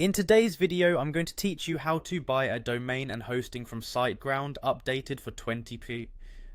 In today's video, I'm going to teach you how to buy a domain and hosting from Siteground, updated for 20p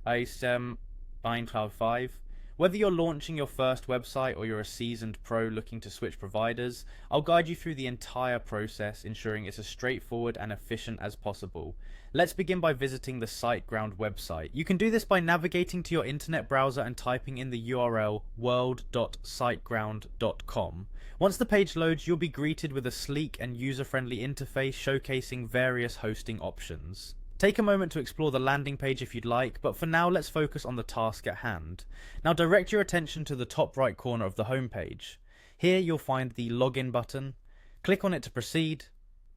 ISM 9.5. Whether you're launching your first website or you're a seasoned pro looking to switch providers, I'll guide you through the entire process, ensuring it's as straightforward and efficient as possible. Let's begin by visiting the Siteground website. You can do this by navigating to your internet browser and typing in the URL world.siteground.com. Once the page loads, you'll be greeted with a sleek and user-friendly interface showcasing various hosting options. Take a moment to explore the landing page if you'd like, but for now let's focus on the task at hand. Now direct your attention to the top right corner of the home page. Here you'll find the login button. Click on it to proceed.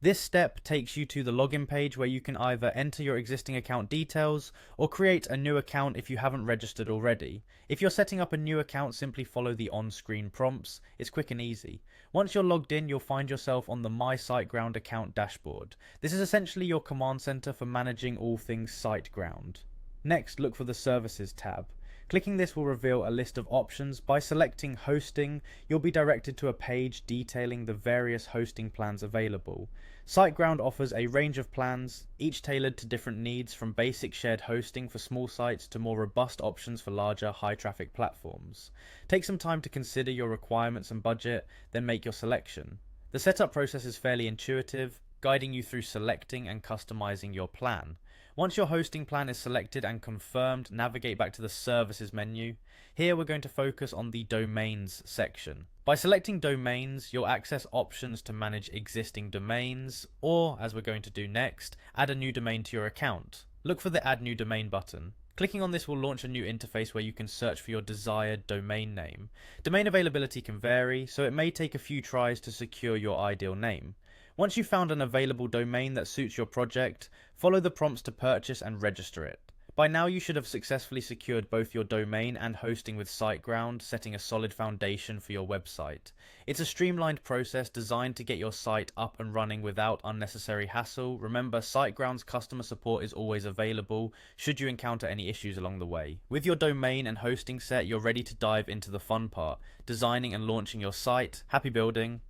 This step takes you to the login page where you can either enter your existing account details or create a new account if you haven't registered already. If you're setting up a new account, simply follow the on-screen prompts. It's quick and easy. Once you're logged in, you'll find yourself on the My Siteground account dashboard. This is essentially your command center for managing all things Siteground. Next, look for the Services tab. Clicking this will reveal a list of options. By selecting Hosting, you'll be directed to a page detailing the various hosting plans available. Siteground offers a range of plans, each tailored to different needs, from basic shared hosting for small sites to more robust options for larger, high-traffic platforms. Take some time to consider your requirements and budget, then make your selection. The setup process is fairly intuitive, guiding you through selecting and customizing your plan. Once your hosting plan is selected and confirmed, navigate back to the Services menu. Here we're going to focus on the Domains section. By selecting Domains, you'll access options to manage existing domains, or, as we're going to do next, add a new domain to your account. Look for the Add New Domain button. Clicking on this will launch a new interface where you can search for your desired domain name. Domain availability can vary, so it may take a few tries to secure your ideal name. Once you've found an available domain that suits your project, follow the prompts to purchase and register it. By now you should have successfully secured both your domain and hosting with Siteground, setting a solid foundation for your website. It's a streamlined process designed to get your site up and running without unnecessary hassle. Remember, Siteground's customer support is always available should you encounter any issues along the way. With your domain and hosting set, you're ready to dive into the fun part, designing and launching your site. Happy building!